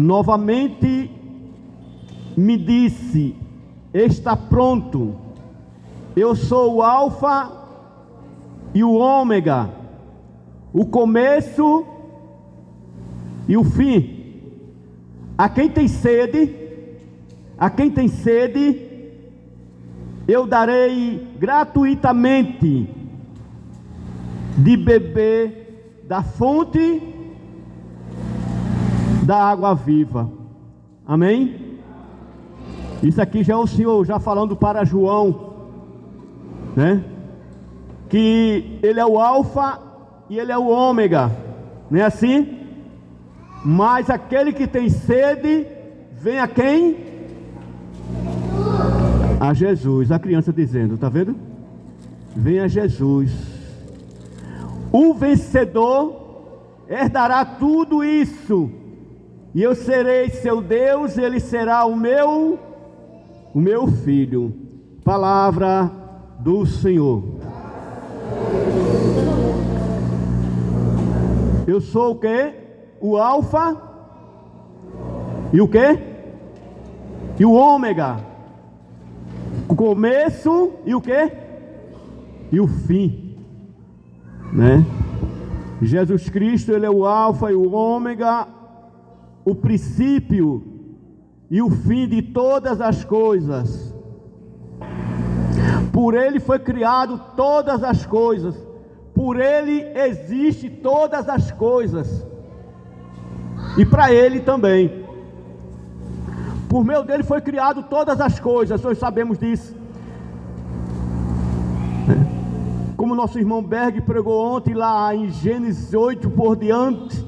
Novamente me disse: está pronto. Eu sou o Alfa e o Ômega, o começo e o fim. A quem tem sede, eu darei gratuitamente de beber da fonte da água viva. Amém? Isso aqui já é o Senhor já falando para João, né? Que ele é o Alfa e ele é o Ômega, não é assim? Mas aquele que tem sede, vem a quem? A Jesus. A criança dizendo, tá vendo? Vem a Jesus. O vencedor herdará tudo isso, e eu serei seu Deus, ele será o meu filho. Palavra do Senhor. Eu sou o quê? O Alfa e o quê? E o Ômega. O começo e o quê? E o fim, né? Jesus Cristo, ele é o Alfa e o Ômega, o princípio e o fim de todas as coisas. Por ele foi criado todas as coisas, por ele existe todas as coisas, e para ele também. Por meio dele foi criado todas as coisas, nós sabemos disso. Como nosso irmão Berg pregou ontem lá em Gênesis 8 por diante,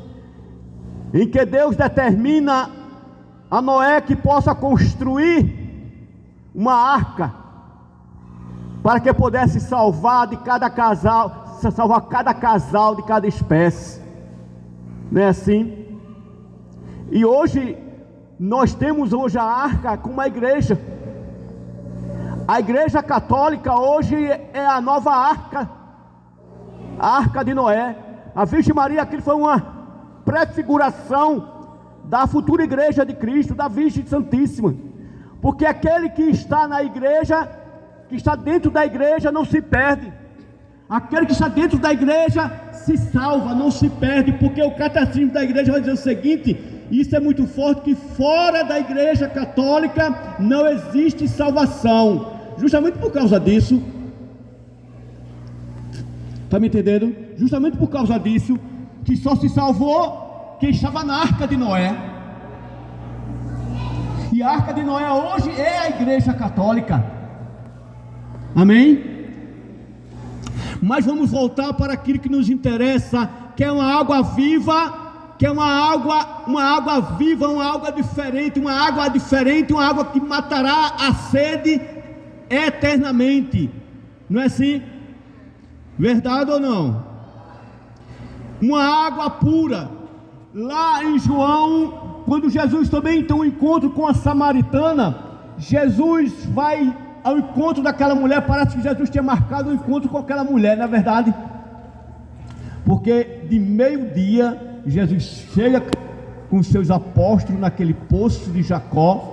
em que Deus determina a Noé que possa construir uma arca, para que pudesse salvar de cada casal, salvar cada casal de cada espécie, não é assim? E hoje, nós temos hoje a arca como a igreja. A igreja católica hoje é a nova arca, a arca de Noé. A Virgem Maria, aquilo foi uma prefiguração da futura igreja de Cristo, da Virgem Santíssima. Porque aquele que está na igreja, que está dentro da igreja, não se perde. Aquele que está dentro da igreja se salva, não se perde. Porque o catecismo da igreja vai dizer o seguinte: isso é muito forte, que fora da igreja católica não existe salvação. Justamente por causa disso, está me entendendo? Justamente por causa disso, que só se salvou quem estava na arca de Noé. E a arca de Noé hoje é a igreja católica. Amém? Mas vamos voltar para aquilo que nos interessa, que é uma água viva, que é uma água viva, uma água diferente, uma água que matará a sede eternamente. Não é assim? Verdade ou não? Uma água pura. Lá em João, quando Jesus também tem um encontro com a samaritana, Jesus vai ao encontro daquela mulher. Parece que Jesus tinha marcado um encontro com aquela mulher, não é verdade? Porque de meio-dia Jesus chega com seus apóstolos naquele poço de Jacó,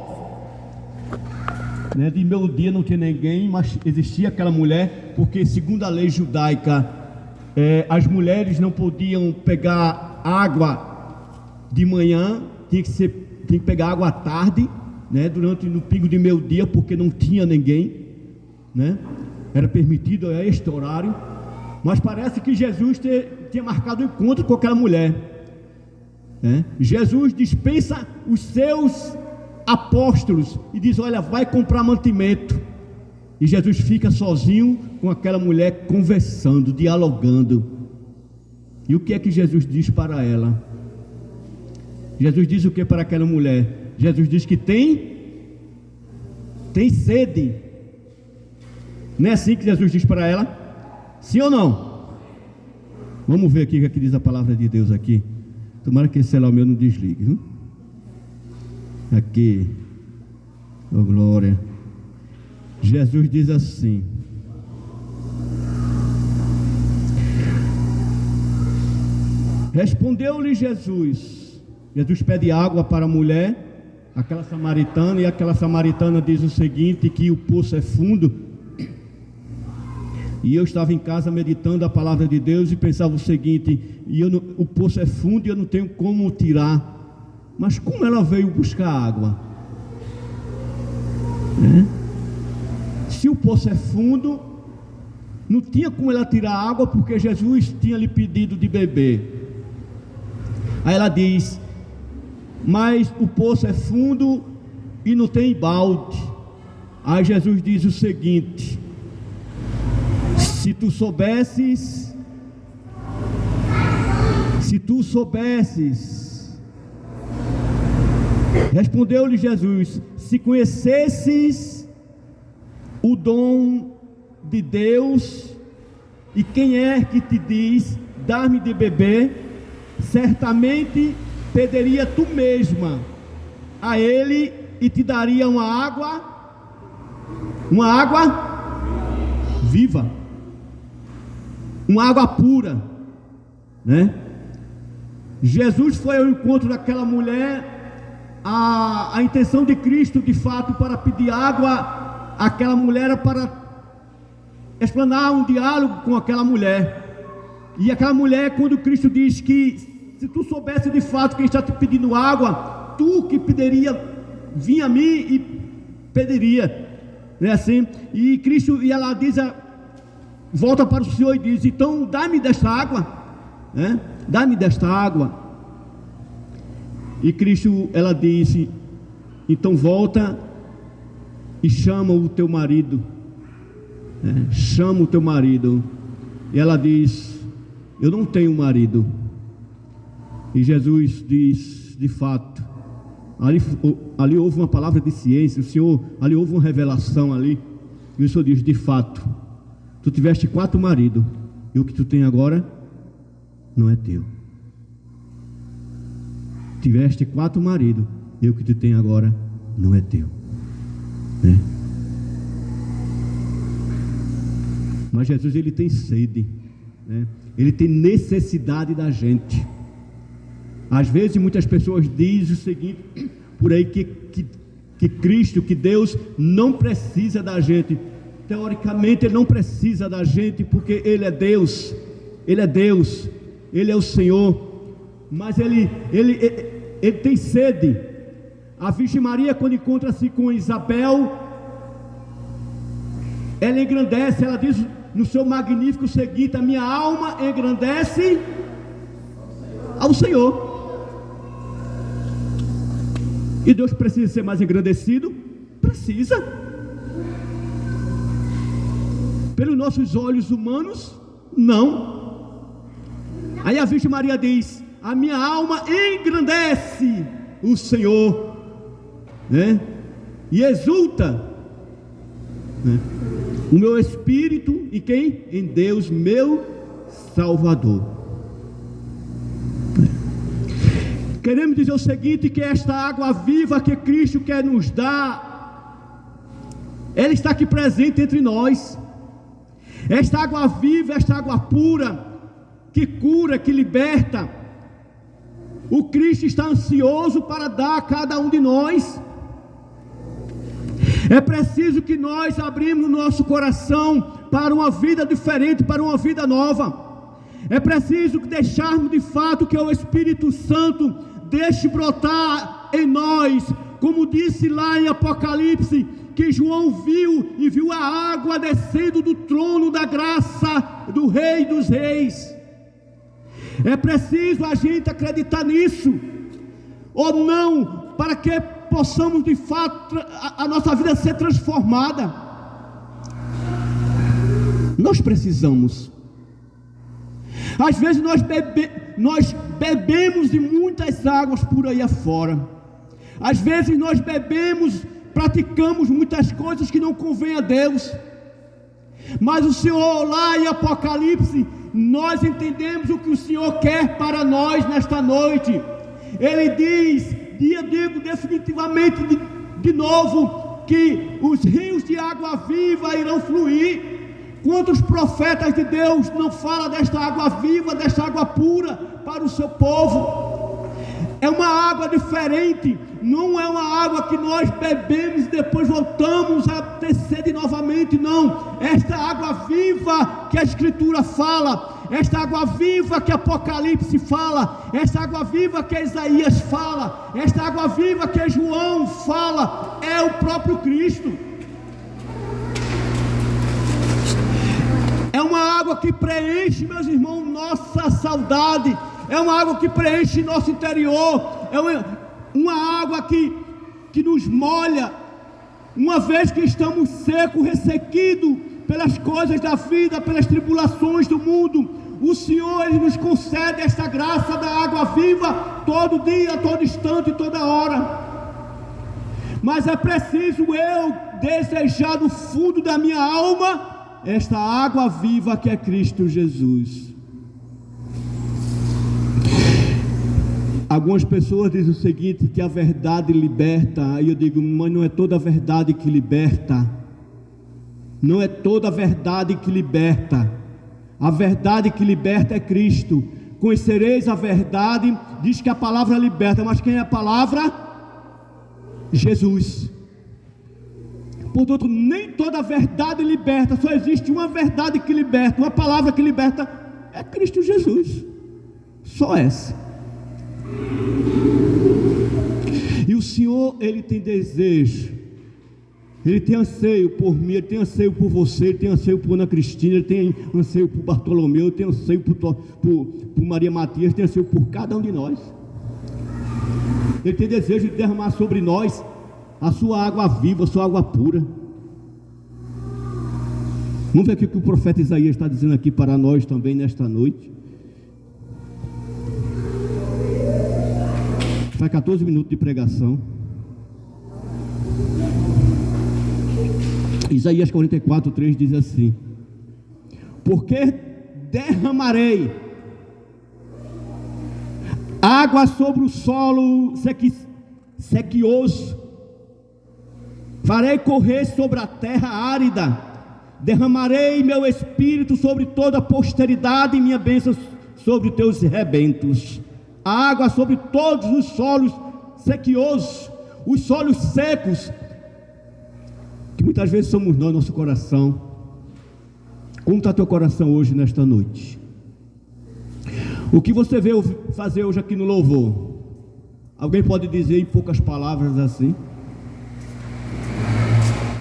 né? De meio-dia não tinha ninguém, mas existia aquela mulher, porque segundo a lei judaica, as mulheres não podiam pegar água de manhã, tinha que pegar água à tarde, né? No pingo de meio-dia, porque não tinha ninguém, né? Era permitido a este horário. Mas parece que Jesus tinha marcado um encontro com aquela mulher, né? Jesus dispensa os seus apóstolos e diz: olha, vai comprar mantimento. E Jesus fica sozinho com aquela mulher, conversando, dialogando. E o que é que Jesus diz para ela? Jesus diz o que para aquela mulher? Jesus diz que tem sede. Não é assim que Jesus diz para ela? Sim ou não? Vamos ver aqui o que diz a palavra de Deus aqui. Tomara que esse celular meu não desligue, viu? Aqui, oh glória. Jesus diz assim: respondeu-lhe Jesus, Jesus pede água para a mulher, aquela samaritana, e aquela samaritana diz o seguinte, que o poço é fundo. E eu estava em casa meditando a palavra de Deus e pensava o seguinte, o poço é fundo e eu não tenho como tirar. Mas como ela veio buscar água? Se o poço é fundo, não tinha como ela tirar água, porque Jesus tinha lhe pedido de beber. Aí ela diz, mas o poço é fundo e não tem balde. Aí Jesus diz o seguinte, se tu soubesses, respondeu-lhe Jesus, se conhecesses o dom de Deus, e quem é que te diz, dar-me de beber, certamente pediria tu mesma a ele, e te daria uma água viva, uma água pura, né? Jesus foi ao encontro daquela mulher. A intenção de Cristo, de fato, para pedir água àquela mulher, era para explanar um diálogo com aquela mulher. E aquela mulher, quando Cristo diz que se tu soubesse de fato quem está te pedindo água, tu que pediria, vinha a mim e pediria, não é assim? E Cristo, e ela diz, volta para o Senhor e diz, então dá-me desta água, né? Dá-me desta água. E Cristo, ela disse, então volta e chama o teu marido, chama o teu marido. E ela diz, eu não tenho marido. E Jesus diz, de fato, ali houve uma palavra de ciência, o Senhor, ali houve uma revelação ali, e o Senhor diz, de fato, tu tiveste 4 maridos, e o que tu tem agora não é teu. Tiveste 4 maridos, e o que tu tem agora não é teu, né? Mas Jesus, ele tem sede, né? Ele tem necessidade da gente. Às vezes muitas pessoas dizem o seguinte por aí, que Cristo, que Deus não precisa da gente. Teoricamente ele não precisa da gente, porque Ele é Deus, Ele é Deus, Ele é o Senhor. Mas ele tem sede. A Virgem Maria, quando encontra-se com Isabel, ela engrandece, ela diz no seu magnífico seguinte, a minha alma engrandece ao Senhor. E Deus precisa ser mais engrandecido? Precisa. Pelos nossos olhos humanos? Não. Aí a Virgem Maria diz, a minha alma engrandece o Senhor, né? E exulta, né? O meu espírito em quem? Em Deus, meu Salvador. Queremos dizer o seguinte, que esta água viva que Cristo quer nos dar, ela está aqui presente entre nós. Esta água viva, esta água pura, que cura, que liberta, o Cristo está ansioso para dar a cada um de nós. É preciso que nós abrimos o nosso coração para uma vida diferente, para uma vida nova. É preciso que deixarmos de fato que o Espírito Santo deixe brotar em nós, como disse lá em Apocalipse, que João viu e viu a água descendo do trono da graça do Rei dos Reis. É preciso a gente acreditar nisso, ou não, para que possamos de fato a nossa vida ser transformada. Nós precisamos. Às vezes nós bebemos de muitas águas por aí afora. Às vezes nós bebemos, praticamos muitas coisas que não convêm a Deus. Mas o Senhor, lá em Apocalipse, nós entendemos o que o Senhor quer para nós nesta noite. Ele diz, e eu digo definitivamente de novo, que os rios de água viva irão fluir. Quantos profetas de Deus não falam desta água viva, desta água pura para o seu povo? É uma água diferente, não é uma água que nós bebemos e depois voltamos a ter sede novamente, não. Esta água viva que a Escritura fala, esta água viva que Apocalipse fala, esta água viva que Isaías fala, esta água viva que João fala, é o próprio Cristo. É uma água que preenche, meus irmãos, nossa saudade. É uma água que preenche nosso interior. É uma água que nos molha. Uma vez que estamos secos, ressequidos pelas coisas da vida, pelas tribulações do mundo, o Senhor, Ele nos concede esta graça da água viva todo dia, todo instante, toda hora. Mas é preciso eu desejar do fundo da minha alma esta água viva que é Cristo Jesus. Algumas pessoas dizem o seguinte, que a verdade liberta. Aí eu digo, mas não é toda a verdade que liberta. Não é toda a verdade que liberta. A verdade que liberta é Cristo. Conhecereis a verdade, diz que a palavra liberta, mas quem é a palavra? Jesus. Portanto, nem toda a verdade liberta, só existe uma verdade que liberta, uma palavra que liberta, é Cristo Jesus. Só essa. E o Senhor, Ele tem desejo, Ele tem anseio por mim, Ele tem anseio por você, Ele tem anseio por Ana Cristina, Ele tem anseio por Bartolomeu, Ele tem anseio por Maria Matias, Ele tem anseio por cada um de nós. Ele tem desejo de derramar sobre nós a sua água viva, a sua água pura. Vamos ver aqui o que o profeta Isaías está dizendo aqui para nós também nesta noite. Faz 14 minutos de pregação. Isaías 44:3 diz assim: porque derramarei água sobre o solo sequioso, farei correr sobre a terra árida, derramarei meu espírito sobre toda a posteridade e minha bênção sobre teus rebentos. A água sobre todos os solos sequiosos, os solos secos, que muitas vezes somos nós, nosso coração. Como está teu coração hoje, nesta noite? O que você veio fazer hoje aqui no louvor? Alguém pode dizer em poucas palavras assim?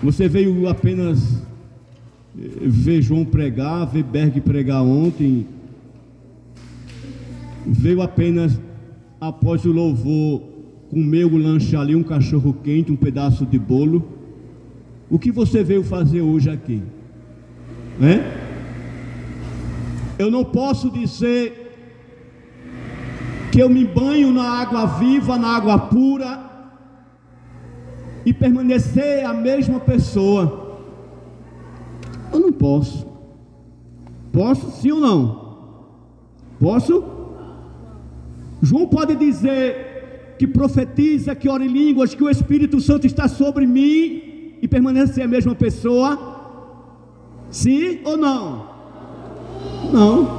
Você veio apenas ver João pregar, ver Berg pregar ontem? Veio apenas, após o louvor, comer o lanche ali, um cachorro quente, um pedaço de bolo? O que você veio fazer hoje aqui? Eu não posso dizer que eu me banho na água viva, na água pura, e permanecer a mesma pessoa. Eu não posso. Posso sim ou não? Posso? João pode dizer que profetiza, que ora em línguas, que o Espírito Santo está sobre mim e permanecer a mesma pessoa? Sim ou não? Não.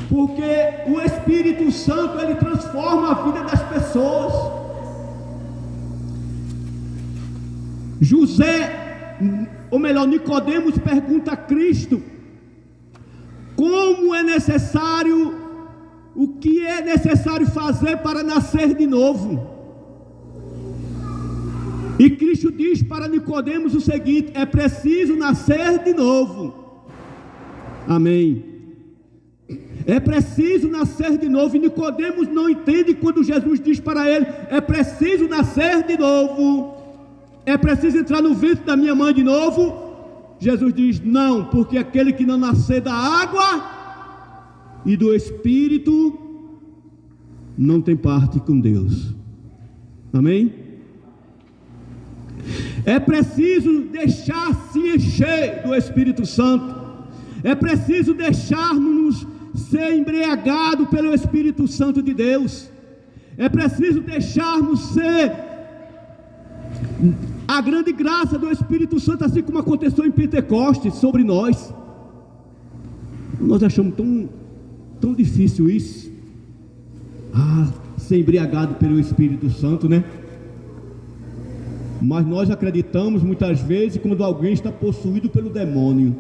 Porque o Espírito Santo, ele transforma a vida das pessoas. Nicodemos pergunta a Cristo: como é necessário, o que é necessário fazer para nascer de novo? E Cristo diz para Nicodemos o seguinte: é preciso nascer de novo. Amém. É preciso nascer de novo. E Nicodemos não entende quando Jesus diz para ele: é preciso nascer de novo. É preciso entrar no ventre da minha mãe de novo. Jesus diz: não, porque aquele que não nascer da água e do Espírito não tem parte com Deus. Amém? É preciso deixar-se encher do Espírito Santo. É preciso deixarmos-nos ser embriagados pelo Espírito Santo de Deus. É preciso deixarmos ser a grande graça do Espírito Santo, assim como aconteceu em Pentecostes sobre nós. Nós achamos tão difícil isso. ser embriagado pelo Espírito Santo, né? Mas nós acreditamos muitas vezes quando alguém está possuído pelo demônio.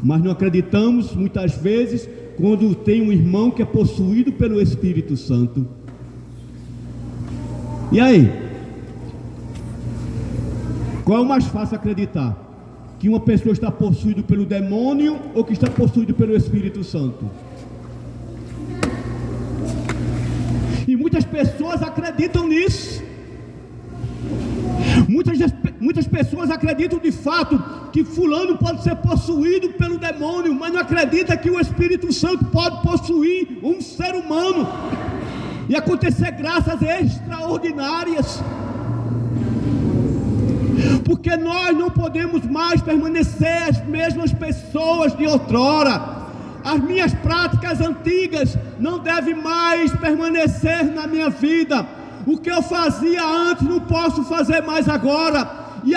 Mas não acreditamos muitas vezes quando tem um irmão que é possuído pelo Espírito Santo. E aí? Qual é o mais fácil acreditar? Que uma pessoa está possuída pelo demônio ou que está possuída pelo Espírito Santo? E muitas pessoas acreditam nisso. Muitas pessoas acreditam de fato que fulano pode ser possuído pelo demônio, mas não acredita que o Espírito Santo pode possuir um ser humano e acontecer graças extraordinárias. Porque nós não podemos mais permanecer as mesmas pessoas de outrora. As minhas práticas antigas não devem mais permanecer na minha vida. O que eu fazia antes não posso fazer mais agora. E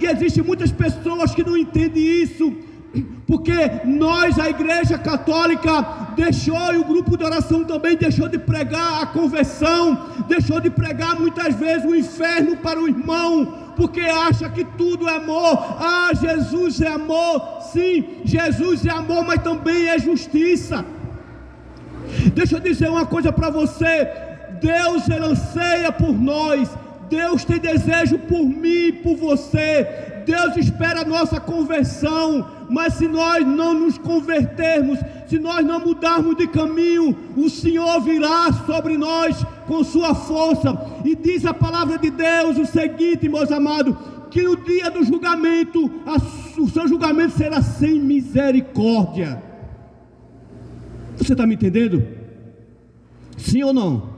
existem muitas pessoas que não entendem isso, porque nós, a Igreja Católica, deixou, e o grupo de oração também deixou de pregar a conversão, deixou de pregar muitas vezes o inferno para o irmão, porque acha que tudo é amor. Ah, Jesus é amor, sim, Jesus é amor, mas também é justiça. Deixa eu dizer uma coisa para você: Deus, Ele anseia por nós, Deus tem desejo por mim e por você. Deus espera a nossa conversão, mas se nós não nos convertermos, se nós não mudarmos de caminho, o Senhor virá sobre nós com sua força. E diz a palavra de Deus o seguinte, meus amados, que no dia do julgamento, o seu julgamento será sem misericórdia. Você está me entendendo? Sim ou não?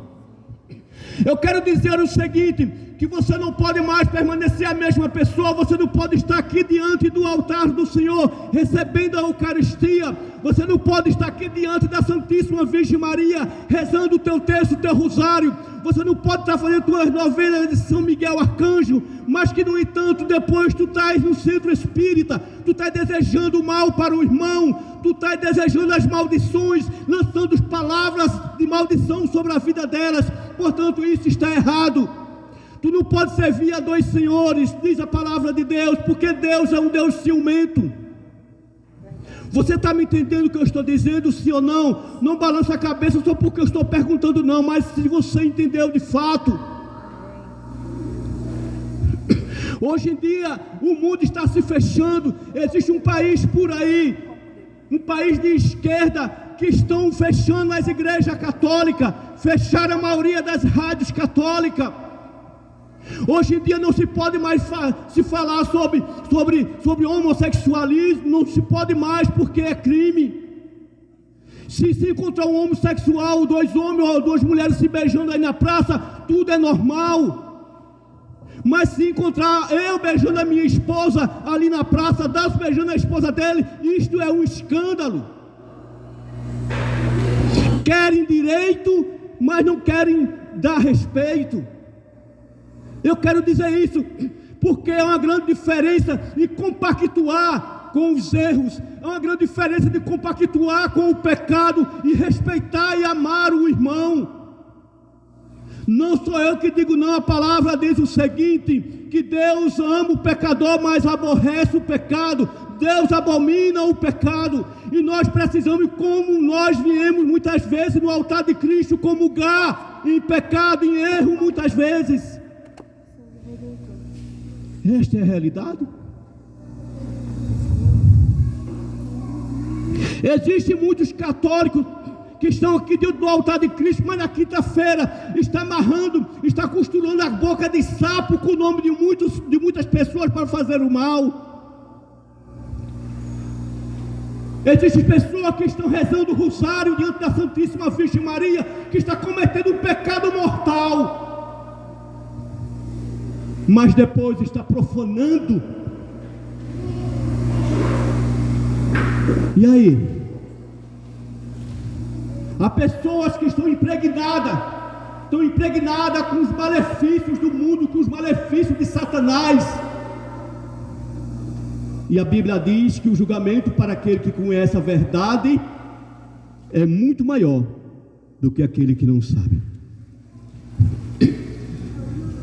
Eu quero dizer o seguinte, que você não pode mais permanecer a mesma pessoa. Você não pode estar aqui diante do altar do Senhor, recebendo a Eucaristia. Você não pode estar aqui diante da Santíssima Virgem Maria, rezando o teu texto, o teu rosário. Você não pode estar fazendo tuas novenas de São Miguel Arcanjo, mas que no entanto depois tu estás no centro espírita, tu estás desejando o mal para o irmão, tu estás desejando as maldições, lançando palavras de maldição sobre a vida delas. Portanto, isso está errado. Tu não pode servir a dois senhores, diz a palavra de Deus, porque Deus é um Deus ciumento. Você está me entendendo o que eu estou dizendo, sim ou não? Não balança a cabeça só porque eu estou perguntando, não, mas se você entendeu de fato. Hoje em dia, o mundo está se fechando. Existe um país por aí, um país de esquerda, que estão fechando as igrejas católicas, fecharam a maioria das rádios católicas. Hoje em dia não se pode mais se falar sobre homossexualismo, não se pode mais, porque é crime. Se encontrar um homossexual, dois homens ou duas mulheres se beijando aí na praça, tudo é normal. Mas se encontrar eu beijando a minha esposa ali na praça, Deus beijando a esposa dele, isto é um escândalo. Querem direito, mas não querem dar respeito. Eu quero dizer isso porque é uma grande diferença de compactuar com os erros, é uma grande diferença de compactuar com o pecado e respeitar e amar o irmão. Não sou eu que digo, não, a palavra diz o seguinte, que Deus ama o pecador, mas aborrece o pecado. Deus abomina o pecado, e nós precisamos, como nós viemos muitas vezes no altar de Cristo, comungar em pecado, em erro muitas vezes. Esta é a realidade. Existem muitos católicos que estão aqui dentro do altar de Cristo, mas na quinta-feira está amarrando, está costurando a boca de sapo com o nome de muitas pessoas para fazer o mal. Existem pessoas que estão rezando o rosário diante da Santíssima Virgem Maria, que está cometendo um pecado mortal, mas depois está profanando. E aí? Há pessoas que estão impregnadas com os malefícios do mundo, com os malefícios de Satanás. E a Bíblia diz que o julgamento para aquele que conhece a verdade é muito maior do que aquele que não sabe.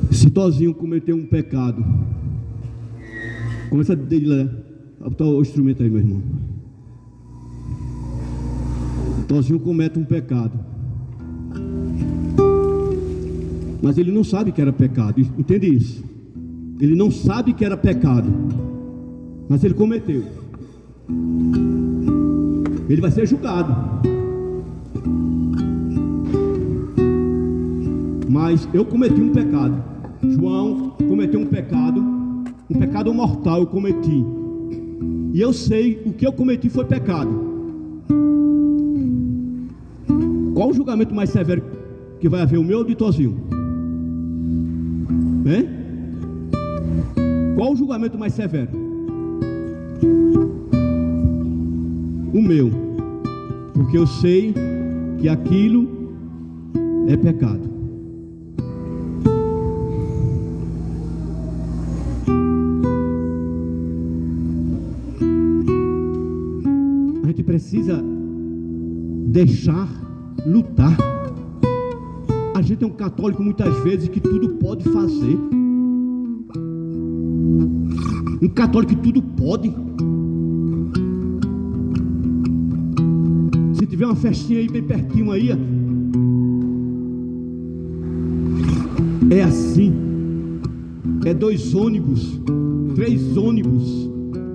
Se Tozinho cometeu um pecado, começa a dedilhar. Botar o instrumento aí, meu irmão. Tozinho comete um pecado, mas ele não sabe que era pecado. Entende isso? Ele não sabe que era pecado, mas ele cometeu. Ele vai ser julgado. Mas eu cometi um pecado. João cometeu um pecado mortal eu cometi. E eu sei o que eu cometi foi pecado. Qual o julgamento mais severo que vai haver, o meu ou de Tozinho? Hein? Qual o julgamento mais severo? O meu, porque eu sei que aquilo é pecado. A gente precisa deixar lutar. A gente é um católico muitas vezes que tudo pode fazer. Um católico que tudo pode. Se tiver uma festinha aí bem pertinho aí, é assim. É 2 ônibus, 3 ônibus.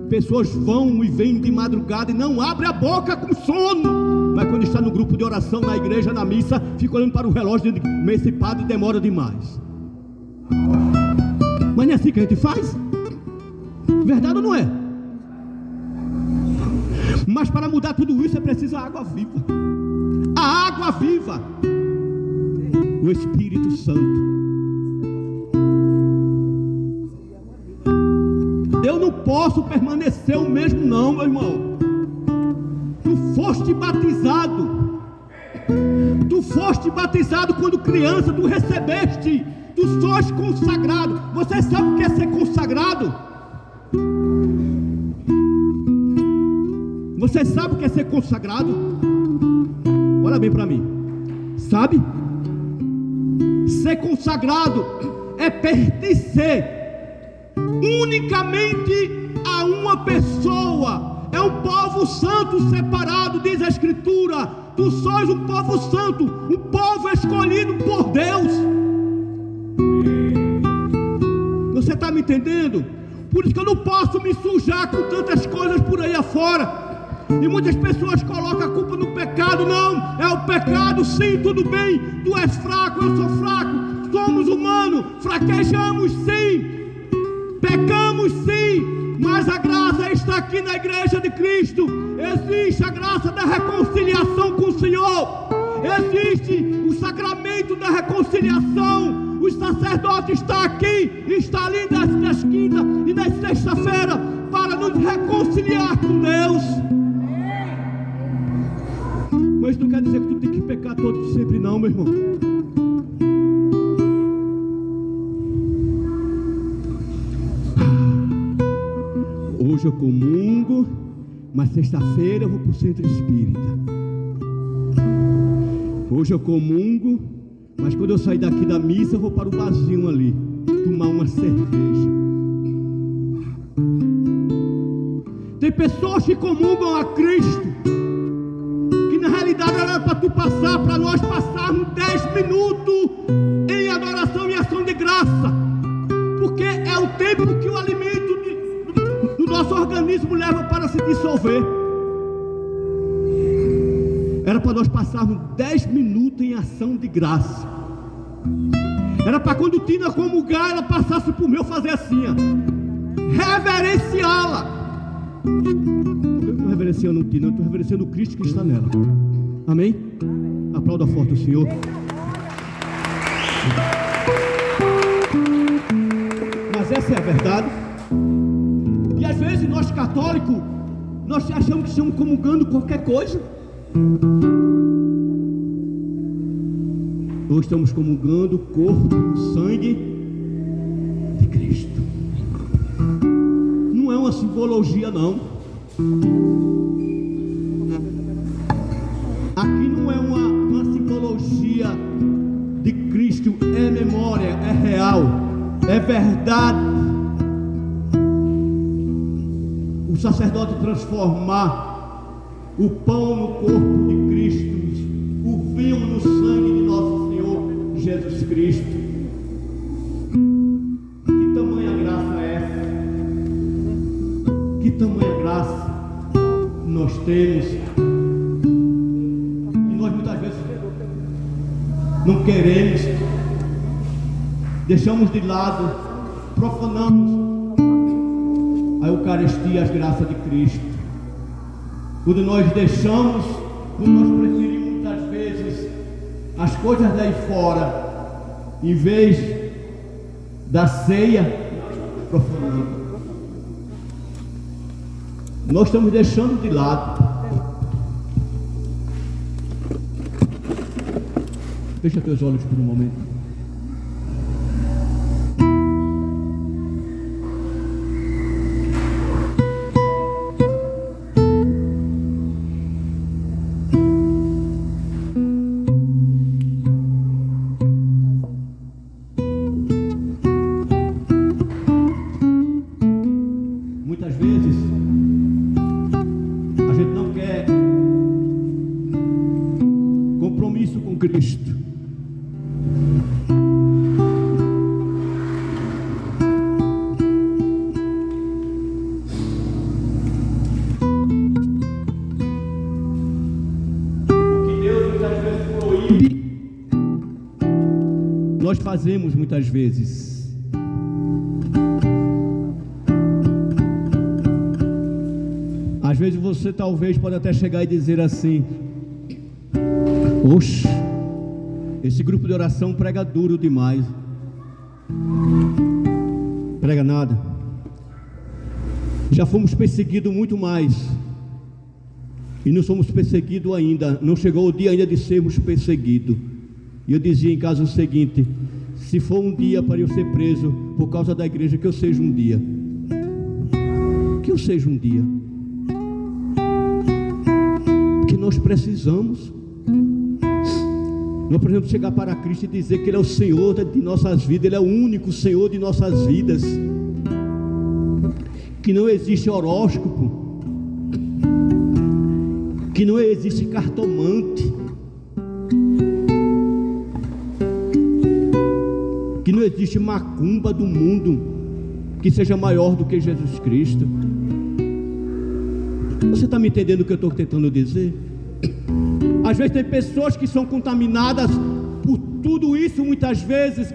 Pessoas vão e vêm de madrugada e não abre a boca com sono. Mas quando está no grupo de oração, na igreja, na missa, fica olhando para o relógio e diz: mas esse padre demora demais. Mas não é assim que a gente faz? Verdade ou não é? Mas para mudar tudo isso é preciso a água viva. A água viva, o Espírito Santo. Eu não posso permanecer o mesmo não, meu irmão. Tu foste batizado. Tu foste batizado quando criança, tu recebeste. Tu sois consagrado. Você sabe o que é ser consagrado? Você sabe o que é ser consagrado? Olha bem para mim. Sabe? Ser consagrado é pertencer unicamente a uma pessoa. É um povo santo separado, diz a Escritura. Tu sois um povo santo, um povo escolhido por Deus. Você está me entendendo? Por isso que eu não posso me sujar com tantas coisas por aí afora. E muitas pessoas colocam a culpa no pecado. Não, é o pecado, sim, tudo bem. Tu és fraco, eu sou fraco. Somos humanos, fraquejamos sim, pecamos sim, mas a graça está aqui na igreja de Cristo. Existe a graça da reconciliação com o Senhor. Existe o sacramento da reconciliação. O sacerdote está aqui, está ali nas quinta e nas sexta-feira para nos reconciliar com Deus. Mas não quer dizer que tu tem que pecar todo sempre não, meu irmão. Hoje eu comungo, mas sexta-feira eu vou para o centro espírita. Hoje eu comungo, mas quando eu sair daqui da missa eu vou para o barzinho ali, tomar uma cerveja. Tem pessoas que comungam a Cristo, que na realidade era para tu passar, para nós passarmos 10 minutos em adoração e ação de graça, porque é o tempo que o alimento do nosso organismo leva para se dissolver. Era para nós passarmos 10 minutos em ação de graça. Era para quando Tina comungar, ela passasse por mim, eu fazer assim, ó, reverenciá-la. Eu estou reverenciando Tina, eu estou reverenciando o Cristo que está nela. Amém? Aplauda forte o Senhor. Mas essa é a verdade. E às vezes nós católicos, nós achamos que estamos comungando qualquer coisa. Ou estamos comungando o corpo e o sangue de Cristo. Não é uma simbologia não. Aqui não é uma simbologia é memória, é real, é verdade. O sacerdote transformar o pão no corpo de Cristo, o vinho no sangue de nosso Senhor Jesus Cristo. Que tamanha graça é essa? Que tamanha graça nós temos? E nós muitas vezes não queremos, deixamos de lado, profanamos a Eucaristia, as graças de Cristo. Quando nós deixamos, quando nós preferimos muitas vezes as coisas daí fora, em vez da ceia, profanando. Nós estamos deixando de lado. Fecha teus olhos por um momento. Muitas vezes a gente não quer compromisso com Cristo. Nós fazemos muitas vezes. Às vezes você talvez pode até chegar e dizer assim: oxe, esse grupo de oração prega duro demais. Prega nada. Já fomos perseguidos muito mais. E não somos perseguidos ainda. Não chegou o dia ainda de sermos perseguidos. E eu dizia em casa o seguinte: se for um dia para eu ser preso por causa da igreja, que eu seja um dia. Que eu seja um dia. Que nós precisamos. Nós precisamos chegar para Cristo e dizer que Ele é o Senhor de nossas vidas. Ele é o único Senhor de nossas vidas. Que não existe horóscopo. Que não existe cartomante. Que não existe macumba do mundo que seja maior do que Jesus Cristo. Você está me entendendo o que eu estou tentando dizer? Às vezes tem pessoas que são contaminadas por tudo isso, muitas vezes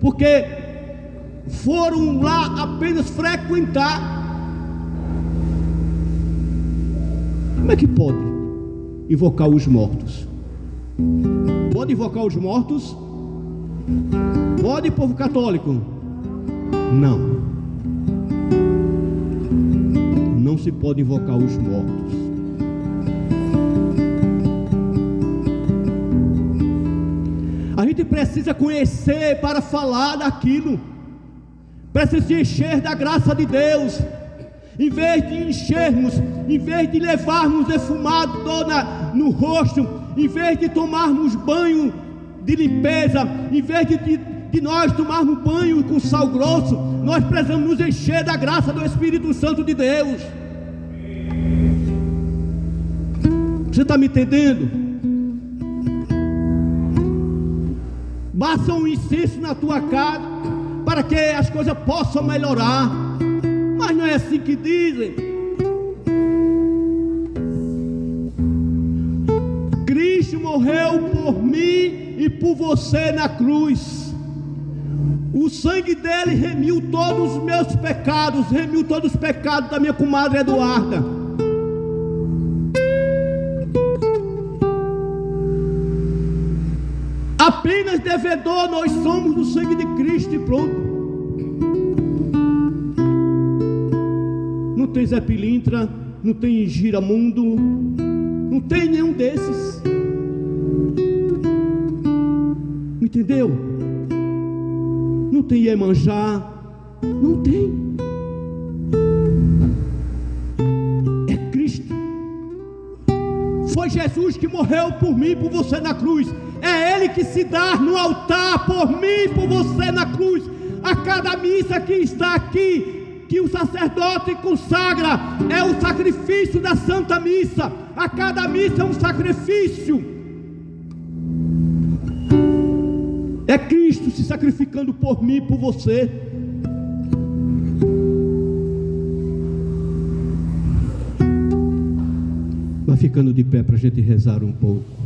porque foram lá apenas frequentar. Como é que pode invocar os mortos? Pode invocar os mortos? Pode, povo católico? Não. Não se pode invocar os mortos. A gente precisa conhecer para falar daquilo. Precisa se encher da graça de Deus. Em vez de enchermos, em vez de levarmos defumado no rosto, em vez de tomarmos banho de limpeza, em vez de nós tomarmos banho com sal grosso, nós precisamos nos encher da graça do Espírito Santo de Deus. Você está me entendendo? Basta um incenso na tua casa para que as coisas possam melhorar, mas não é assim que dizem. Cristo morreu por mim e por você na cruz. O sangue dele remiu todos os meus pecados, remiu todos os pecados da minha comadre Eduarda. Apenas devedor nós somos do sangue de Cristo e pronto. Não tem Zé Pilintra, não tem Giramundo, não tem nenhum desses. Entendeu? Não tem Iemanjá, não tem. É Cristo. Foi Jesus que morreu por mim e por você na cruz. É Ele que se dá no altar por mim e por você na cruz. A cada missa que está aqui, que o sacerdote consagra, é o sacrifício da Santa Missa. A cada missa é um sacrifício. É Cristo se sacrificando por mim e por você. Vai ficando de pé para a gente rezar um pouco.